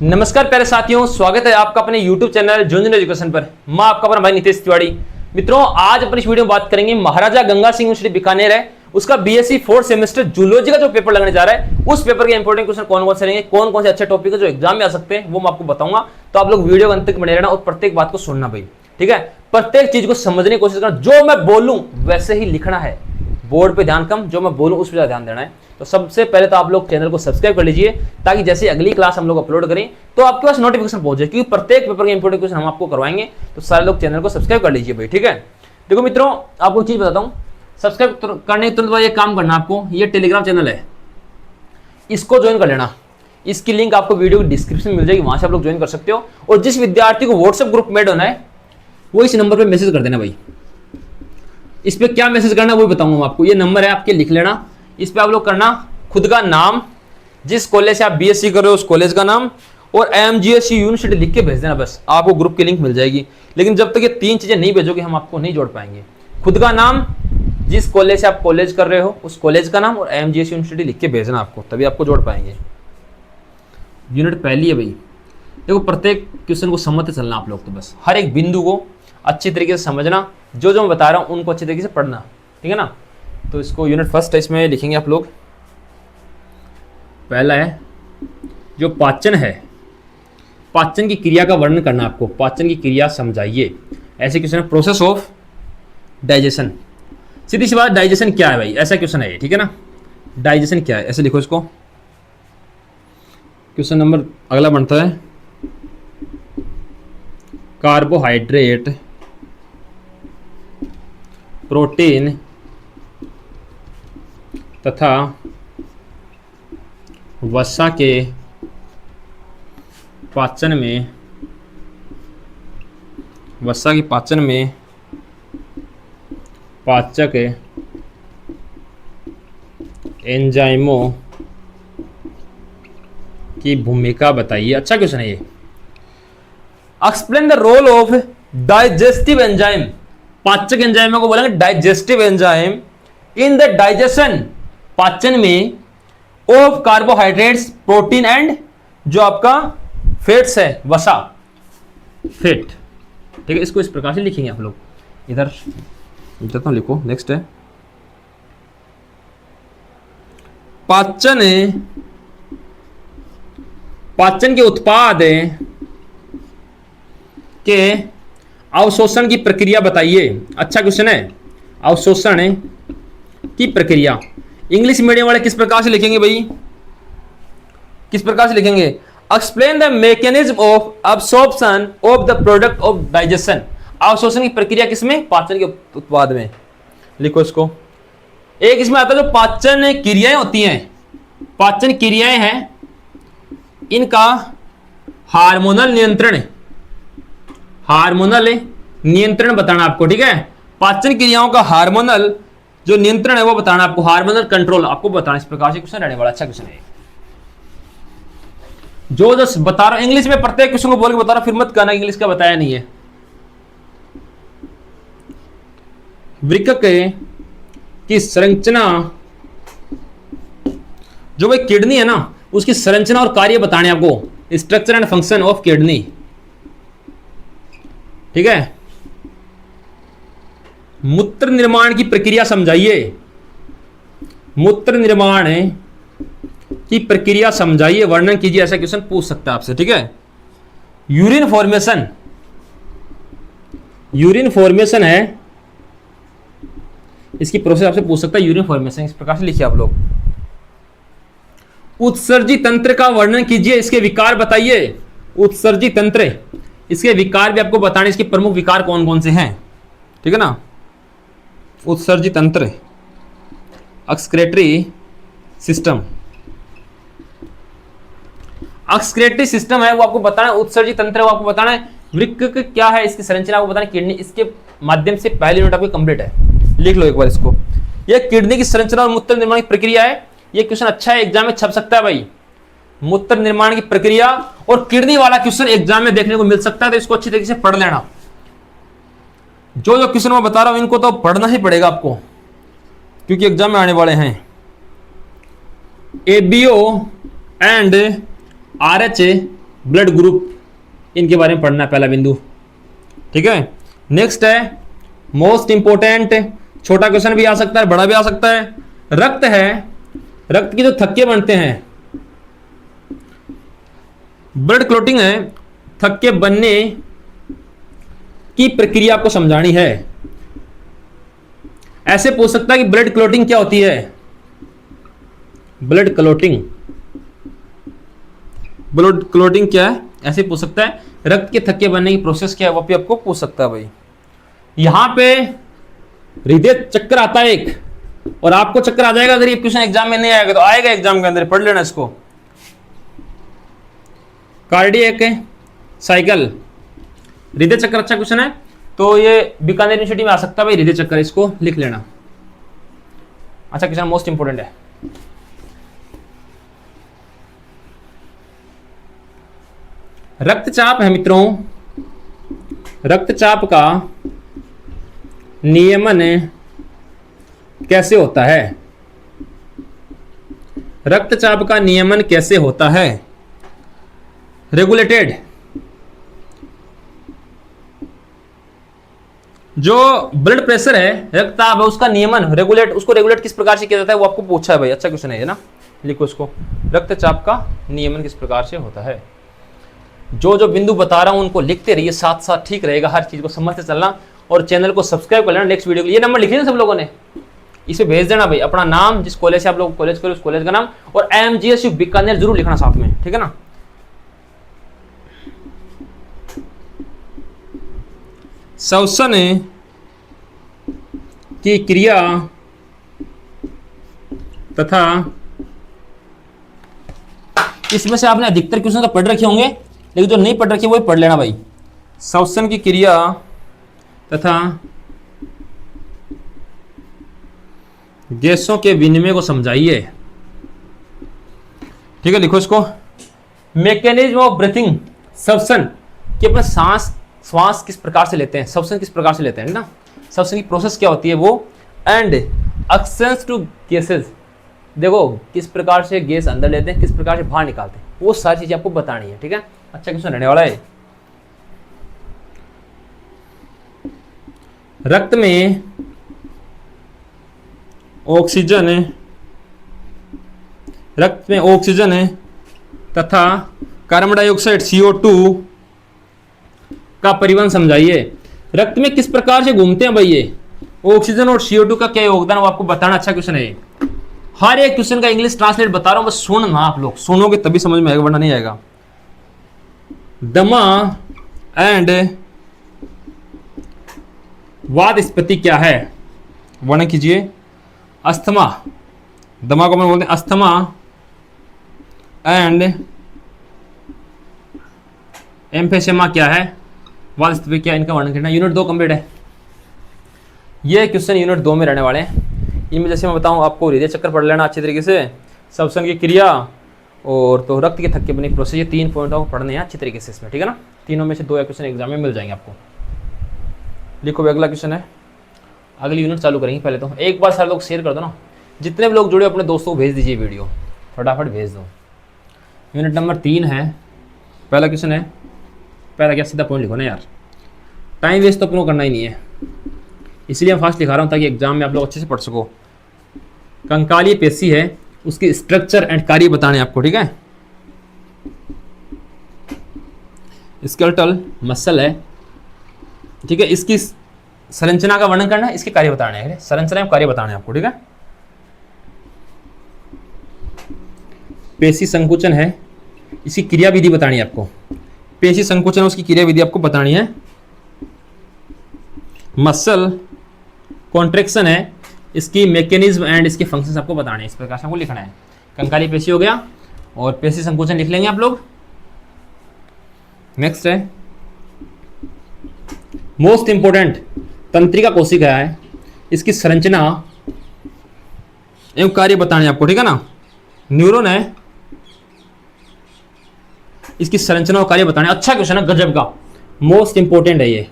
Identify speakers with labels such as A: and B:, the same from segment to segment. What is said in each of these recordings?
A: नमस्कार प्यारे साथियों, स्वागत है आपका अपने YouTube चैनल झुंझुनू एजुकेशन पर। मैं आपका अपना भाई नितेश तिवारी। मित्रों, आज अपनी इस वीडियो में बात करेंगे महाराजा गंगा सिंह यूनिवर्सिटी बीकानेर है, उसका बीएससी 4th सेमेस्टर जूलॉजी का जो पेपर लगने जा रहा है, उस पेपर के इंपॉर्टेंट क्वेश्चन कौन कौन से रहेंगे, कौन कौन से अच्छे टॉपिक है जो एग्जाम में आ सकते हैं, वो मैं आपको बताऊंगा। तो आप लोग वीडियो अंत तक बने रहना और प्रत्येक बात को सुनना भाई, ठीक है। प्रत्येक चीज को समझने की कोशिश करना, जो मैं बोलूं वैसे ही लिखना है, बोर्ड पे ध्यान कम, जो मैं बोलूं उस पर ज्यादा ध्यान देना है। तो सबसे पहले तो आप लोग चैनल को सब्सक्राइब कर लीजिए, ताकि जैसे अगली क्लास हम लोग अपलोड करें तो आपके पास नोटिफिकेशन पहुंचे, क्योंकि प्रत्येक पेपर के इंपॉर्टेंट क्वेश्चन हम आपको करवाएंगे। तो सारे लोग चैनल को सब्सक्राइब कर लीजिए भाई, ठीक है। देखो मित्रों, आपको चीज बताता हूँ, सब्सक्राइब करने के तुरंत बाद ये काम करना आपको, ये टेलीग्राम चैनल है, इसको ज्वाइन कर लेना। इसकी लिंक आपको वीडियो की डिस्क्रिप्शन में मिल जाएगी, वहां से आप लोग ज्वाइन कर सकते हो। और जिस विद्यार्थी को व्हाट्सएप ग्रुप में ऐड होना है, वो इस नंबर पर मैसेज कर देना भाई। इस पे क्या मैसेज करना है वो बताऊंगा मैं आपको, ये नंबर है आपके, लिख लेना। इस पे आप लोग करना खुद का नाम, जिस कॉलेज से आप बीएससी कर रहे हो उस कॉलेज का नाम, और एमजीएससी यूनिवर्सिटी लिख के भेज देना, बस आपको ग्रुप की लिंक मिल जाएगी। लेकिन जब तक ये तीन चीजें नहीं भेजोगे हम आपको नहीं जोड़ पाएंगे। खुद का नाम, जिस कॉलेज से आप कॉलेज कर रहे हो उस कॉलेज का नाम, और एमजीएससी यूनिवर्सिटी लिख के भेजना आपको, तभी आपको जोड़ पाएंगे। यूनिट पहली है भाई। देखो, प्रत्येक क्वेश्चन को समझते चलना आप लोग, तो बस हर एक बिंदु को अच्छी तरीके से समझना, जो जो मैं बता रहा हूँ उनको अच्छी तरीके से पढ़ना, ठीक है ना। तो इसको यूनिट फर्स्ट है, इसमें लिखेंगे आप लोग। पहला है जो पाचन है, पाचन की क्रिया का वर्णन करना आपको, पाचन की क्रिया समझाइए। ऐसे क्वेश्चन है, प्रोसेस ऑफ डाइजेशन। सीधी सी बात, डाइजेशन क्या है भाई, ऐसा क्वेश्चन है ये, ठीक है ना। डाइजेशन क्या है, ऐसे लिखो इसको। क्वेश्चन नंबर अगला बनता है, कार्बोहाइड्रेट, प्रोटीन तथा वसा के पाचन में, वसा के पाचन में पाचक एंजाइमों की भूमिका बताइए। अच्छा क्वेश्चन है ये। Explain the role of digestive enzyme, पाचक एंजाइमों को बोलेंगे digestive enzyme, in the digestion, पाचन में, ऑफ कार्बोहाइड्रेट्स, प्रोटीन एंड जो आपका फैट्स है, वसा, फैट, ठीक है। इसको इस प्रकार से लिखेंगे आप लोग, इधर तो लिखो। नेक्स्ट है, पाचन, पाचन के उत्पाद के अवशोषण की प्रक्रिया बताइए। अच्छा क्वेश्चन है, अवशोषण की प्रक्रिया। इंग्लिश मीडियम वाले किस प्रकार से लिखेंगे भाई, किस प्रकार से लिखेंगे, explain the mechanism of absorption of the product of digestion. अवशोषण की प्रक्रिया किसमें, पाचन के उत्पाद में, लिखो इसको। एक इसमें आता है जो पाचन क्रियाएं होती हैं, पाचन क्रियाएं हैं, इनका हार्मोनल नियंत्रण, हार्मोनल नियंत्रण बताना आपको, ठीक है। पाचन क्रियाओं का हार्मोनल जो नियंत्रण है वो बताना आपको, हार्मोनल कंट्रोल आपको बताना। इस प्रकार से क्वेश्चन रहने वाला। अच्छा क्वेश्चन है, जो जो बता रहा हूं इंग्लिश में, प्रत्येक क्वेश्चन को बोल के बता रहा, फिर मत कहना इंग्लिश का बताया नहीं है। वृक्क की संरचना, जो भाई किडनी है ना, उसकी संरचना और कार्य बताने आपको, structure and function of kidney, ठीक है। मूत्र निर्माण की प्रक्रिया समझाइए, मूत्र निर्माण की प्रक्रिया समझाइए, वर्णन कीजिए। ऐसा क्वेश्चन पूछ सकता है आपसे, ठीक है। यूरिन फॉर्मेशन, यूरिन फॉर्मेशन है, इसकी प्रोसेस आपसे पूछ सकता है, यूरिन फॉर्मेशन। इस प्रकार से लिखिए आप लोग। उत्सर्जी तंत्र का वर्णन कीजिए, इसके विकार बताइए। उत्सर्जी तंत्र, इसके विकार भी आपको बताने, इसके प्रमुख विकार कौन कौन से हैं, ठीक है ना। उत्सर्जी तंत्र, एक्सक्रेटरी सिस्टम, एक्सक्रेटरी सिस्टम है वो आपको बताना है, उत्सर्जी तंत्र है वो आपको बताना है, वृक्क क्या है इसकी संरचना आपको बताना है, किडनी, इसके माध्यम से पहली यूनिट आपकी कंप्लीट है। लिख लो एक बार इसको, यह किडनी की संरचना और मूत्र निर्माण की प्रक्रिया है। ये क्वेश्चन अच्छा है, एग्जाम में छप सकता है भाई। मूत्र निर्माण की प्रक्रिया और किडनी वाला क्वेश्चन एग्जाम में देखने को मिल सकता है, तो इसको अच्छी तरीके से पढ़ लेना। जो जो क्वेश्चन मैं बता रहा हूं इनको तो पढ़ना ही पड़ेगा आपको, क्योंकि एग्जाम में आने वाले हैं। ABO and RH blood group, इनके बारे में पढ़ना है, पहला बिंदु। ठीक है, नेक्स्ट है मोस्ट इंपोर्टेंट, छोटा क्वेश्चन भी आ सकता है, बड़ा भी आ सकता है। रक्त है, रक्त के जो थक्के बनते हैं, ब्लड क्लोटिंग है, थक्के बनने की प्रक्रिया आपको समझानी है। ऐसे पूछ सकता है कि ब्लड क्लोटिंग क्या होती है, ब्लड क्लोटिंग, ब्लड क्लोटिंग क्या है, ऐसे पूछ सकता है। रक्त के थक्के बनने की प्रोसेस क्या है, वो भी आपको पूछ सकता है भाई। यहां पे हृदय चक्कर आता है एक, और आपको चक्कर आ जाएगा अगर ये क्वेश्चन एग्जाम में नहीं आएगा, तो आएगा एग्जाम के अंदर, पढ़ लेना इसको। कार्डियक साइकिल, हृदय चक्कर अच्छा क्वेश्चन है, तो ये बीकानेर यूनिवर्सिटी में आ सकता है भाई, हृदय चक्कर, इसको लिख लेना। अच्छा क्वेश्चन, मोस्ट इंपोर्टेंट है। रक्तचाप है मित्रों, रक्तचाप का नियमन कैसे होता है, रक्तचाप का नियमन कैसे होता है, रेगुलेटेड। जो ब्लड प्रेशर है, रक्तचाप है, उसका नियमन रेगुलेट, उसको रेगुलेट किस प्रकार से किया जाता है, वो आपको पूछा है भाई। अच्छा क्वेश्चन है ये ना, लिखो इसको, रक्तचाप का नियमन किस प्रकार से होता है। जो जो बिंदु बता रहा हूं उनको लिखते रहिए, साथ साथ ठीक रहेगा, हर चीज को समझते चलना, और चैनल को सब्सक्राइब कर लेना। नेक्स्ट वीडियो के लिए ये नंबर लिख लिया सब लोगों ने, इसे भेज देना भाई, अपना नाम, जिस कॉलेज से आप लोग कॉलेज करें उस कॉलेज का नाम, और IMGSU बीकानेर जरूर लिखना साथ में, ठीक है ना। श्वसन की क्रिया तथा, इसमें से आपने अधिकतर क्वेश्चन तो पढ़ रखे होंगे, लेकिन जो नहीं पढ़ रखे वो पढ़ लेना भाई। श्वसन की क्रिया तथा गैसों के विनिमय को समझाइए। ठीक है, लिखो इसको, मैकेनिज्म ऑफ ब्रीथिंग, श्वसन कि अपना श्वास किस प्रकार से लेते हैं, श्वसन किस प्रकार से लेते हैं ना, श्वसन की प्रोसेस क्या होती है वो, एंड एक्सेस टू गैसेस, देखो किस प्रकार से गैस अंदर लेते हैं, किस प्रकार से बाहर निकालते हैं, वो सारी चीजें आपको बतानी है। ठीक है, अच्छा क्वेश्चन रहने वाला है। रक्त में ऑक्सीजन, रक्त में ऑक्सीजन तथा कार्बन डाइऑक्साइड CO2 का परिवहन समझाइए। रक्त में किस प्रकार से घूमते हैं भाई ये, ऑक्सीजन और CO2 का क्या योगदान, वो आपको बताना। अच्छा क्वेश्चन है ये, हर एक क्वेश्चन का इंग्लिश ट्रांसलेट बता रहा हूं, बस सुनना, आप लोग सुनोगे तभी समझ में आएगा, वरना नहीं आएगा। दमा एंड वातस्पति क्या है, वर्णन कीजिए। अस्थमा, दमा को मैं बोलते हैं अस्थमा, एंड एम्फेसेमा क्या है, वातस्पति क्या, इनका वर्णन करना। यूनिट 2 कंप्लीट है। ये क्वेश्चन यूनिट 2 में रहने वाले हैं। इनमें जैसे मैं बताऊं आपको, हृदय चक्कर पढ़ लेना अच्छे तरीके से, श्वसन की क्रिया, और तो रक्त के थक्के बनी प्रोसेस, ये 3 पॉइंट आपको पढ़ने हैं अच्छे तरीके से इसमें, ठीक है ना। तीनों में से 2 क्वेश्चन एग्जाम में मिल जाएंगे आपको। लिखो, अगला क्वेश्चन है, अगली यूनिट चालू करेंगे। पहले तो एक बार सारे लोग शेयर कर दो ना, जितने भी लोग जुड़े अपने दोस्तों को भेज दीजिए वीडियो, फटाफट भेज दो। यूनिट नंबर 3 है, पहला क्वेश्चन है, पहला क्या, सीधा पॉइंट लिखो ना यार, टाइम वेस्ट तो अपनों करना ही नहीं है, इसलिए मैं फास्ट लिखा रहा हूँ ताकि एग्जाम में आप लोग अच्छे से पढ़ सको। कंकालीय पेशी है, उसकी स्ट्रक्चर एंड कार्य बताने आपको, ठीक है। स्केलेटल मसल है, ठीक है, इसकी संरचना का वर्णन करना है, इसके कार्य बताने हैं, संरचना एवं कार्य बताने हैं आपको, ठीक है। पेशी संकुचन है, इसकी क्रिया विधि बतानी है आपको, पेशी संकुचन उसकी क्रिया विधि आपको बतानी है। मसल कॉन्ट्रैक्शन है, इसकी मैकेनिज्म एंड इसके फंक्शंस आपको बताने हैं, इस प्रकार से आपको लिखना है। कंकाली पेशी हो गया, और पेशी संकुचन लिख लेंगे आप लोग। नेक्स्ट है मोस्ट इंपोर्टेंट, तंत्रिका कोशिका है, इसकी संरचना एवं कार्य बताने आपको, ठीक है ना। न्यूरॉन है, इसकी संरचना और कार्य बताने। अच्छा क्वेश्चन है, गजब का, मोस्ट इंपोर्टेंट है ये,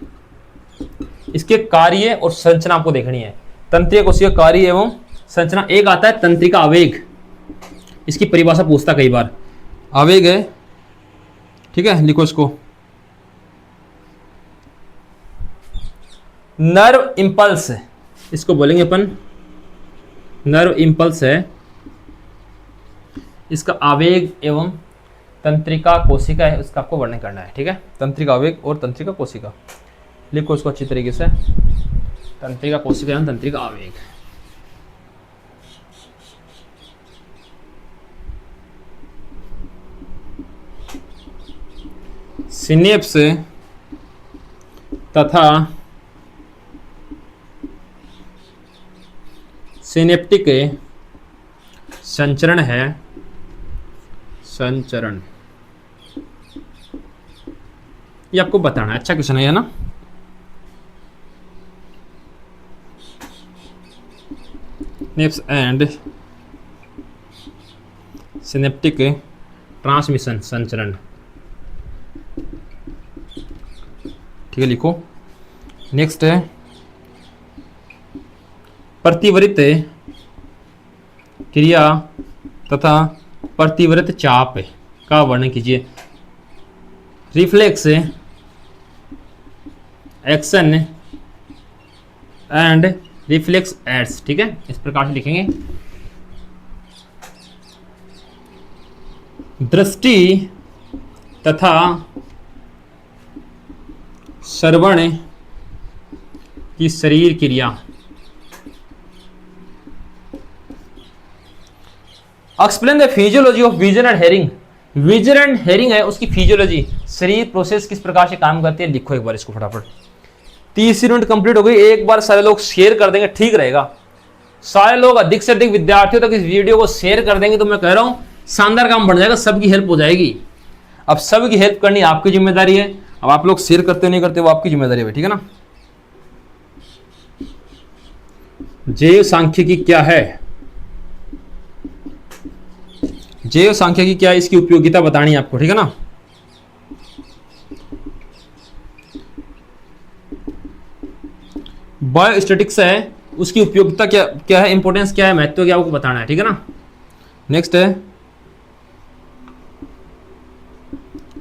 A: इसके कार्य और संरचना आपको देखनी है। तंत्रिका कोशिका कार्य एवं संरचना। एक आता है तंत्रिका आवेग, इसकी परिभाषा पूछता कई बार। आवेग है ठीक है, लिखो इसको। नर्व इंपल्स, इसको बोलेंगे अपन नर्व इंपल्स है, इसका आवेग एवं तंत्रिका कोशिका है, उसका आपको वर्णन करना है। ठीक है, तंत्रिका आवेग और तंत्रिका कोशिका, लिखो इसको अच्छी तरीके से। तंत्रिका कोशिका एवं तंत्रिका आवेग। सिनेप्स तथा सिनेप्टिक संचरण है, संचरण, ये आपको बताना है। अच्छा क्वेश्चन है ना। सिनेप्स एंड सिनेप्टिक ट्रांसमिशन, संचरण। ठीक है, लिखो। नेक्स्ट है प्रतिवर्त क्रिया तथा प्रतिवर्त चाप का वर्णन कीजिए। रिफ्लेक्स एक्शन एंड रिफ्लेक्स एड्स। ठीक है, इस प्रकार से लिखेंगे। दृष्टि तथा श्रवण की शरीर क्रिया। Explain the physiology of vision and hearing. Vision and hearing है, उसकी फिजियोलॉजी, शरीर प्रोसेस किस प्रकार से काम करती है, लिखो एक बार इसको फटाफट। 30 यूनिट कंप्लीट हो गई। एक बार सारे लोग शेयर कर देंगे, ठीक रहेगा। सारे लोग अधिक से अधिक विद्यार्थियों तक इस वीडियो को शेयर कर देंगे तो मैं कह रहा हूं शानदार काम बन जाएगा, सबकी हेल्प हो जाएगी। अब सबकी हेल्प करनी आपकी जिम्मेदारी है। अब आप लोग शेयर करते नहीं करते वो आपकी जिम्मेदारी है, ठीक है ना। जैव सांख्यिकी क्या है, जैव सांख्यिकी क्या है, इसकी उपयोगिता बतानी है आपको, ठीक है ना। बायोस्टैटिक्स है, उसकी उपयोगिता क्या क्या है, इंपॉर्टेंस क्या है, महत्व क्या, आपको बताना है, ठीक है ना। नेक्स्ट है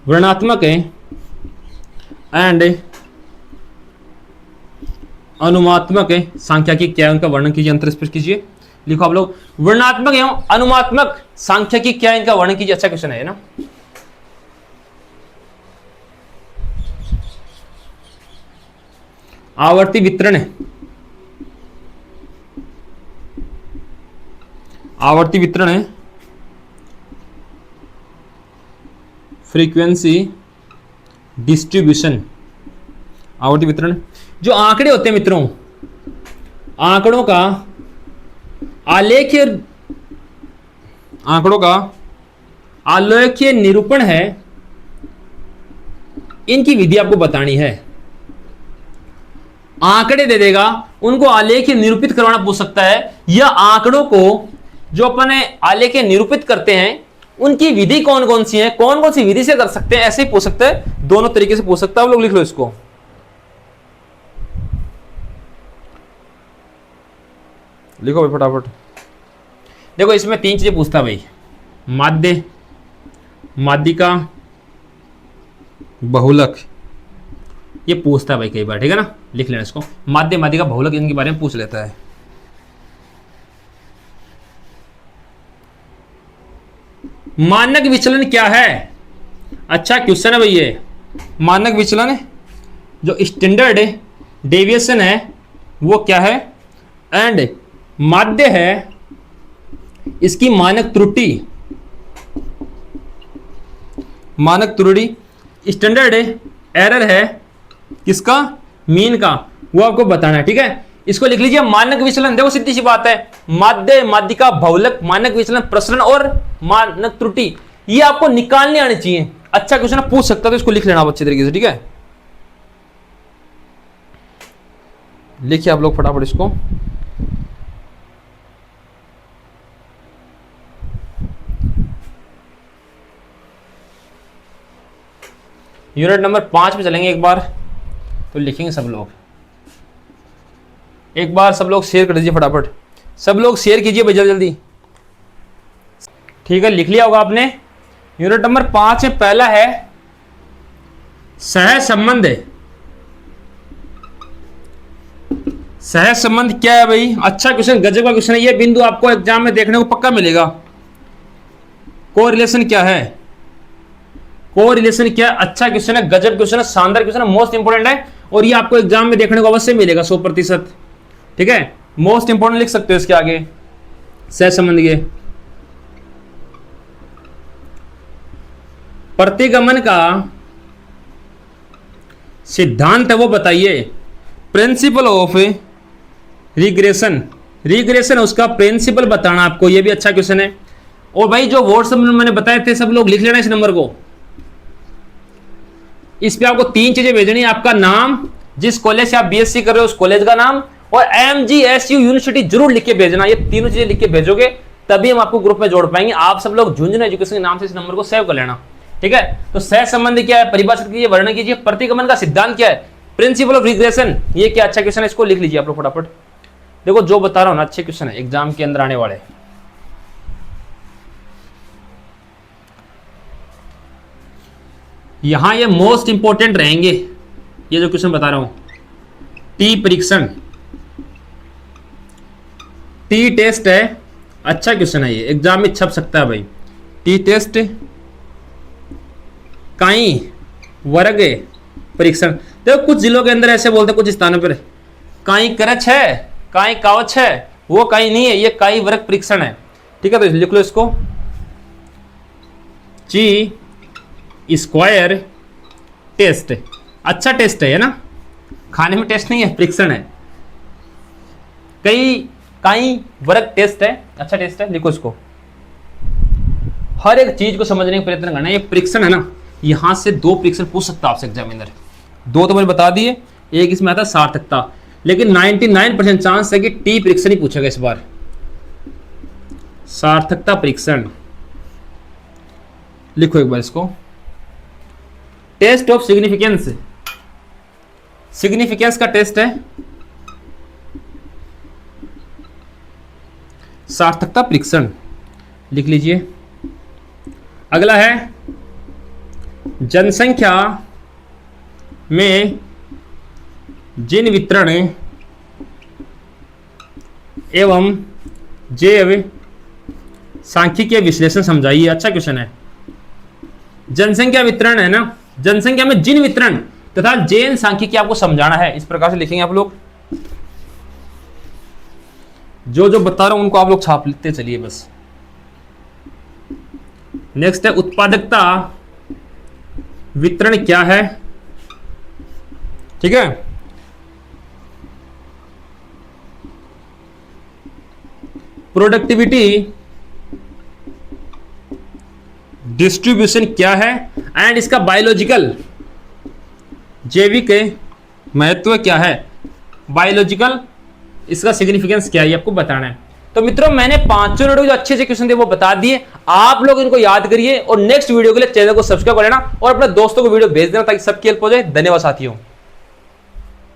A: वर्णनात्मक एंड अनुमात्मक सांख्यिकी क्या है, उनका वर्णन कीजिए, अंतर स्पष्ट कीजिए। लिखो आप लोग, वर्णनात्मक एवं अनुमात्मक सांख्यिकी क्या है, इनका वर्णन कीजिए। अच्छा क्वेश्चन है ना। आवर्ती वितरण, आवर्ती वितरण है, फ्रीक्वेंसी डिस्ट्रीब्यूशन, आवर्ती वितरण। जो आंकड़े होते हैं मित्रों, आंकड़ों का आलेख्य, आंकड़ों का आलेख्य निरूपण है, इनकी विधि आपको बतानी है। आंकड़े दे देगा, उनको आलेख्य निरूपित करवाना पूछ सकता है, या आंकड़ों को जो अपन आलेख्य निरूपित करते हैं उनकी विधि कौन कौन सी है, कौन कौन सी विधि से कर सकते हैं, ऐसे ही पूछ सकते हैं। दोनों तरीके से पूछ सकता है। आप लोग लिख लो इसको, लिखो भाई फटाफट। देखो इसमें 3 चीजें पूछता है भाई, माध्य, माध्यिका, बहुलक, ये पूछता है भाई कई बार, ठीक है ना। लिख लेना इसको, माध्य, माध्यिका, बहुलक, इनके बारे में पूछ लेता है। मानक विचलन क्या है, अच्छा क्वेश्चन है भाई ये। मानक विचलन जो स्टैंडर्ड डेविएशन है वो क्या है, एंड माध्य है इसकी मानक त्रुटि, मानक त्रुटि, स्टैंडर्ड एरर है किसका, मीन का, वो आपको बताना है, ठीक है। इसको लिख लीजिए, मानक विचलन। देखो सीधी सी बात है, माध्य, माध्यिका, बहुलक, मानक विचलन, प्रसरण और मानक त्रुटि, ये आपको निकालने आनी चाहिए। अच्छा क्वेश्चन पूछ सकता है तो इसको लिख लेना आप अच्छे तरीके से, ठीक है। लिखिए आप लोग फटाफट इसको। यूनिट नंबर 5 पे चलेंगे एक बार, तो लिखेंगे सब लोग। एक बार सब लोग शेयर कर दीजिए फटाफट, सब लोग शेयर कीजिए भाई जल्दी जल्दी, ठीक है। लिख लिया होगा आपने। यूनिट नंबर 5 में पहला है सह संबंध है, सह संबंध क्या है भाई? अच्छा क्वेश्चन, गजब का क्वेश्चन है ये। बिंदु आपको एग्जाम में देखने को पक्का मिलेगा। कोरिलेशन क्या है? कोरिलेशन क्या है? अच्छा क्वेश्चन है, गजब क्वेश्चन है, शानदार क्वेश्चन है, मोस्ट इंपोर्टेंट है और ये आपको एग्जाम में देखने को अवश्य मिलेगा 100%। ठीक है, मोस्ट इंपोर्टेंट लिख सकते हो इसके आगे सह संबंध के। प्रतिगमन का सिद्धांत है वो बताइए। प्रिंसिपल ऑफ रिग्रेशन, रिग्रेशन उसका प्रिंसिपल बताना आपको, ये भी अच्छा क्वेश्चन है। और भाई जो व्हाट्सएप में मैंने बताए थे सब लोग लिख लेना इस नंबर को। इस पे आपको 3 चीजें भेजनी है, आपका नाम, जिस कॉलेज से आप बीएससी कर रहे हो उस कॉलेज का नाम, और एमजीएसयू यूनिवर्सिटी जरूर लिख के भेजना। ये तीनों चीजें लिख के भेजोगे तभी हम आपको ग्रुप में जोड़ पाएंगे। आप सब लोग झुंझुनू एजुकेशन के नाम से इस नंबर को सेव कर लेना। ठीक है, तो सह संबंध क्या है परिभाषित कीजिए, वर्णन कीजिए। प्रतिगमन का सिद्धांत क्या है? प्रिंसिपल ऑफ रिग्रेशन, ये क्या अच्छा क्वेश्चन है, इसको लिख लीजिए आप लोग फटाफट। देखो जो बता रहा हूं ना अच्छे क्वेश्चन है, एग्जाम के अंदर आने वाले। यहां ये मोस्ट इंपोर्टेंट रहेंगे, ये जो क्वेश्चन बता रहा हूं। टी परीक्षण, टी टेस्ट है, अच्छा क्वेश्चन है ये, एग्जाम में छप सकता है भाई। टी टेस्ट काई वर्ग परीक्षण। देखो कुछ जिलों के अंदर ऐसे बोलते हैं, कुछ स्थानों पर काई करच है, काई कावच है, वो काई नहीं है, ये काई वर्ग परीक्षण है। ठीक है, तो लिख लो इसको, ची स्क्वायर टेस्ट। अच्छा टेस्ट है ना, खाने में टेस्ट नहीं है, परीक्षण है। काई वर्ग टेस्ट है, अच्छा टेस्ट है, लिखो इसको। हर एक चीज को समझने का प्रयत्न करना है। ये परीक्षण है ना, यहां से 2 परीक्षण पूछ सकता है आपसे एग्जामिनर। 2 तो मैंने बता दिए, एक इसमें आता है सार्थकता, लेकिन 99% चांस है कि टी परीक्षण ही पूछेगा इस बार, सार्थकता परीक्षण। लिखो एक बार इसको, टेस्ट ऑफ सिग्निफिकेंस, सिग्निफिकेंस का टेस्ट है सार्थकता परीक्षण, लिख लीजिए। अगला है जनसंख्या में जिन वितरण एवं जैव सांख्यिकीय विश्लेषण समझाइए। अच्छा क्वेश्चन है, जनसंख्या वितरण है ना, जनसंख्या में जिन वितरण तथा जैन सांख्यिकी आपको समझाना है। इस प्रकार से लिखेंगे आप लोग, जो जो बता रहा हूं उनको आप लोग छाप लेते चलिए बस। नेक्स्ट है उत्पादकता वितरण क्या है। ठीक है, प्रोडक्टिविटी डिस्ट्रीब्यूशन क्या है, एंड इसका बायोलॉजिकल जैविक महत्व क्या है, बायोलॉजिकल इसका सिग्निफिकेंस क्या है, ये आपको बताना है। तो मित्रों मैंने 5 जो अच्छे से क्वेश्चन थे वो बता दिए, आप लोग इनको याद करिए और नेक्स्ट वीडियो के लिए चैनल को सब्सक्राइब कर लेना और अपने दोस्तों को वीडियो भेज देना ताकि सबकी हेल्प हो जाए। धन्यवाद साथियों।